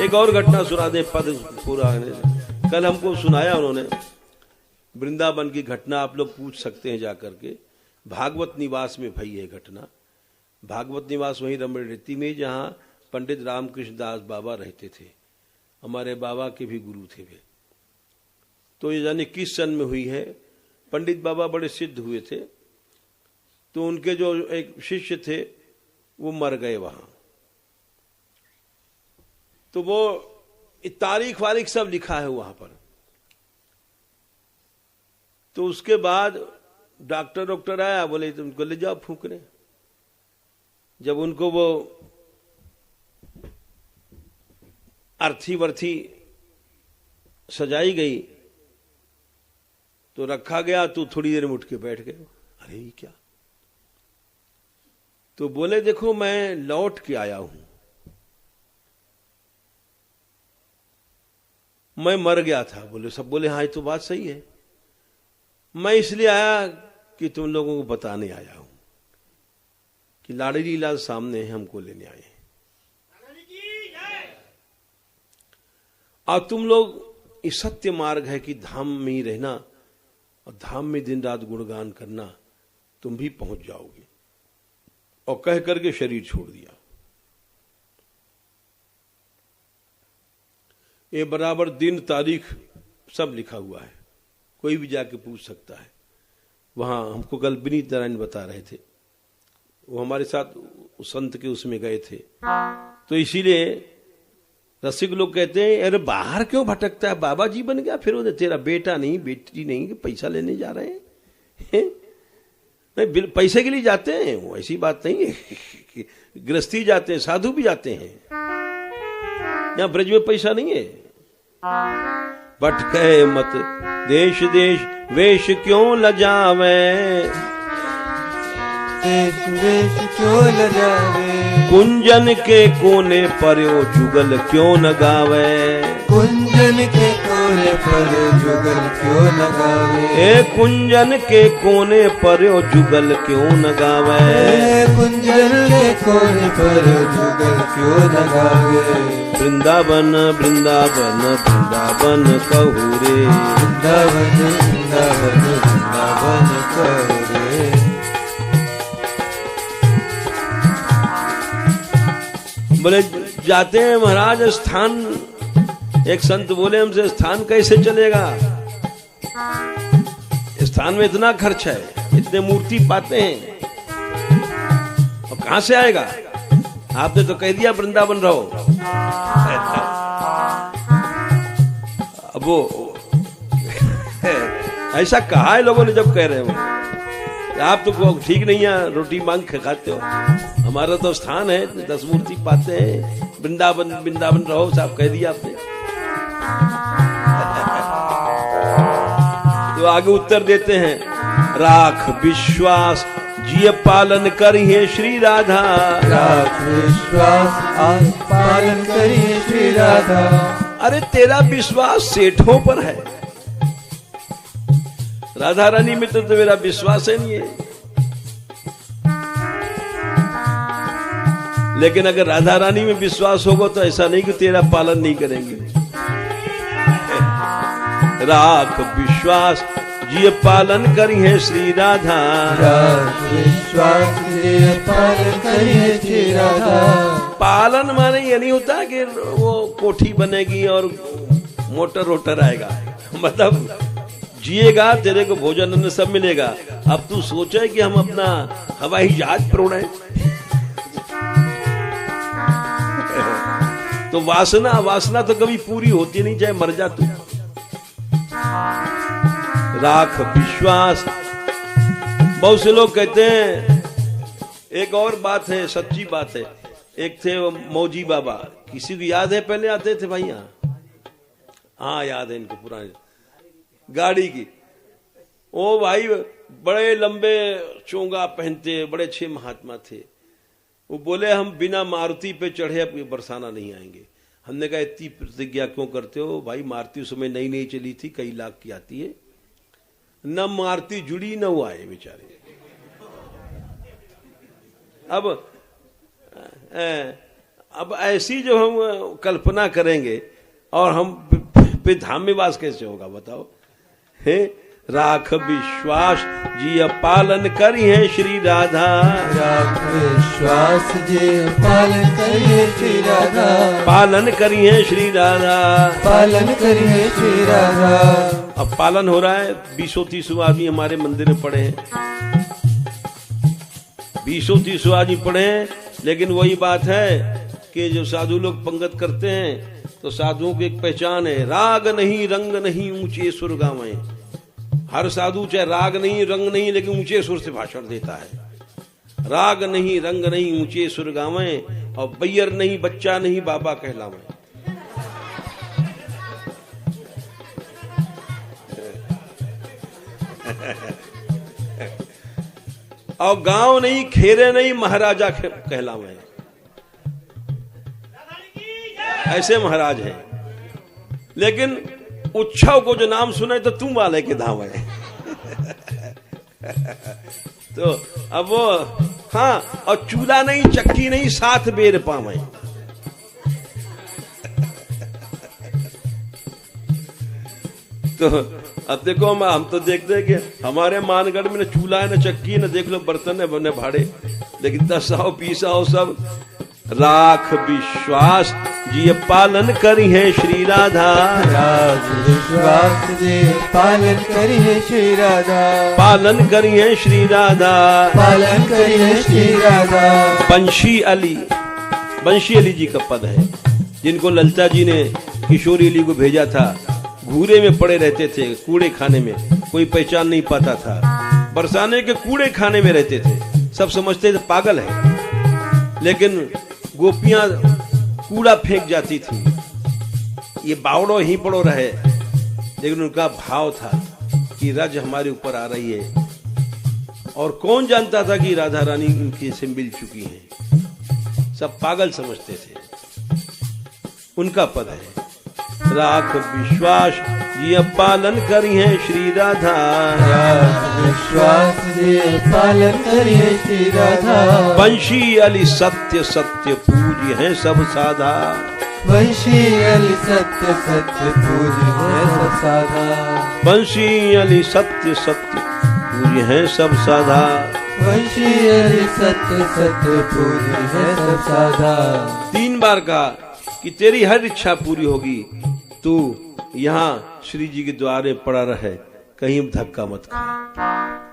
एक और घटना सुना दे पद पूरा। कल हमको सुनाया उन्होंने वृंदावन की घटना, आप लोग पूछ सकते हैं जाकर के। भागवत निवास में भई है घटना। भागवत निवास वहीं रमणरेती में जहां पंडित रामकृष्ण दास बाबा रहते थे, हमारे बाबा के भी गुरु थे वे। तो ये जाने किस सन में हुई है। पंडित बाबा बड़े सिद्ध हुए थे, तो उनके जो एक शिष्य थे वो मर गए वहां। तो वो तारीख वारीख सब लिखा है वहां पर। तो उसके बाद डॉक्टर आया, बोले तुमको ले जाओ फूकने। जब उनको वो अर्थी वर्थी सजाई गई तो रखा गया, तो थोड़ी देर में उठ के बैठ गए। अरे ये क्या? तो बोले देखो मैं लौट के आया हूं, मैं मर गया था। बोले सब बोले हाँ ये तो बात सही है, मैं इसलिए आया कि तुम लोगों को बताने आया हूं कि लाडली लाल सामने है, हमको लेने आए हैं। और तुम लोग ये सत्य मार्ग है कि धाम में ही रहना और धाम में दिन रात गुणगान करना, तुम भी पहुंच जाओगे। और कह करके शरीर छोड़ दिया। ये बराबर दिन तारीख सब लिखा हुआ है, कोई भी जाके पूछ सकता है। वहां हमको कल विनीत नारायण बता रहे थे, वो हमारे साथ उस संत के उसमें गए थे। तो इसीलिए रसिक लोग कहते हैं अरे बाहर क्यों भटकता है, बाबा जी बन गया फिर वो तेरा बेटा नहीं बेटी नहीं कि पैसा लेने जा रहे हैं। नहीं पैसे के लिए जाते हैं, वो ऐसी बात नहीं है। गृहस्थी जाते हैं, साधु भी जाते हैं, यहाँ ब्रज में पैसा नहीं है। भटके मत देश देश वेश क्यों लजावे, देश देश क्यों लजावे, कुंजन के कोने पर यो जुगल क्यों न गावे, कुंजन के कोने पर जुगल क्यों न गावे, ए कुंजन के कोने पर यो जुगल क्यों न गावे, कुंजन के कोने पर जुगल क्यों न गावे। वृंदावन वृंदावन वृंदावन कहू रे, वृंदावन वृंदावन वृंदावन कहू रे। बोले जाते हैं महाराज स्थान। एक संत बोले हमसे स्थान कैसे चलेगा, स्थान में इतना खर्च है, इतने मूर्ति पाते हैं, और कहां से आएगा। आपने तो कह दिया वृंदावन रहो। अब वो ऐसा कहा है लोगों ने जब कह रहे हो आप तो ठीक नहीं है, रोटी मांग के खाते हो। हमारा तो स्थान है, 10 मूर्ति पाते हैं, वृंदावन वृंदावन रहो साहब कह दिया आपने। तो आगे उत्तर देते हैं, राख विश्वास जिय पालन करिए श्री राधा, राख विश्वास आज पालन करिए श्री राधा। अरे तेरा विश्वास सेठों पर है, राधा रानी में तो मेरा विश्वास है नहीं है। लेकिन अगर राधा रानी में विश्वास होगा तो ऐसा नहीं कि तेरा पालन नहीं करेंगे। राख विश्वास जिय पालन करिए श्री राधा, राख विश्वास जिय पालन करिए श्री राधा। पालन माने ये नहीं होता कि वो कोठी बनेगी और मोटर वोटर आएगा, मतलब जिएगा तेरे को भोजन अन्न सब मिलेगा। अब तू सोचे कि हम अपना हवाई जहाज पर उड़े। तो वासना तो कभी पूरी होती नहीं, चाहे मर जा तू। राख विश्वास। बहुत से लोग कहते हैं, एक और बात है, सच्ची बात है। एक थे वो मौजी बाबा, किसी को याद है पहले आते थे भाई यहाँ? हाँ याद है इनको, पुराने गाड़ी की। ओ भाई बड़े लंबे चोंगा पहनते, बड़े अच्छे महात्मा थे। वो बोले हम बिना मारुति पे चढ़े अब बरसाना नहीं आएंगे। हमने कहा इतनी प्रतिज्ञा क्यों करते हो भाई? मारुति उस समय नई नई चली थी, कई लाख की आती है, न मारुति जुड़ी न वो आए बेचारे। अब अब ऐसी जो हम कल्पना करेंगे और हम पे धाम में वास कैसे होगा बताओ। हे राख विश्वास जी पालन करी है श्री राधा, राख विश्वास जी पालन करिए श्री राधा, पालन करी है श्री राधा, पालन करिए श्री राधा। अब पालन हो रहा है। 20-30 आदमी हमारे मंदिर में पड़े हैं, 20-30 आदमी पड़े हैं, लेकिन वही बात है कि जो साधु लोग पंगत करते हैं तो साधुओं की एक पहचान है, राग नहीं रंग नहीं ऊंचे सुर गावें। हर साधु चाहे राग नहीं रंग नहीं लेकिन ऊंचे सुर से भाषण देता है। राग नहीं रंग नहीं ऊंचे सुर गावें और बैयर नहीं बच्चा नहीं बाबा कहलावें। और गांव नहीं खेरे नहीं महाराजा कहलावें। ऐसे महाराज हैं, लेकिन उत्सव को जो नाम सुने तो तुम वाले के धाम है। तो अब वो हाँ, और चूल्हा नहीं चक्की नहीं साथ बेर पावे। तो अब देखो हम तो देखते हैं कि हमारे मानगढ़ में न चूल्हा है न चक्की है, न देख लो बर्तन है न भाड़े, लेकिन 10 आओ 20 आओ सब। राख विश्वास जी पालन करी है श्री राधा, राख विश्वास जी पालन करिए श्री राधा, पालन करी है श्री राधा, पालन करिए श्री राधा। बंशी अली जी का पद है, जिनको ललिता जी ने किशोरी अली को भेजा था। घूरे में पड़े रहते थे, कूड़े खाने में, कोई पहचान नहीं पाता था। बरसाने के कूड़े खाने में रहते थे, सब समझते थे पागल है, लेकिन गोपियां कूड़ा फेंक जाती थी। ये बावड़ो ही पड़ो रहे, लेकिन उनका भाव था कि रज हमारे ऊपर आ रही है। और कौन जानता था कि राधा रानी उनकी से मिल चुकी हैं। सब पागल समझते थे। उनका पद है राख विश्वास जी पालन करी है श्री राधा, राख विश्वास जी पालन करिए श्री राधा। बंशी अली सत्य सत्य पूज्य है सब साधा, बंशी अली सत्य सत्य पूज्य है सब साधा, बंशी अली सत्य सत्य पूज्य है सब साधा, बंशी अली सत्य सत्य पूज्य है सब साधा। 3 बार कहा कि तेरी हर इच्छा पूरी होगी, तू यहाँ श्री जी के द्वारे पड़ा रहे, कहीं धक्का मत खा।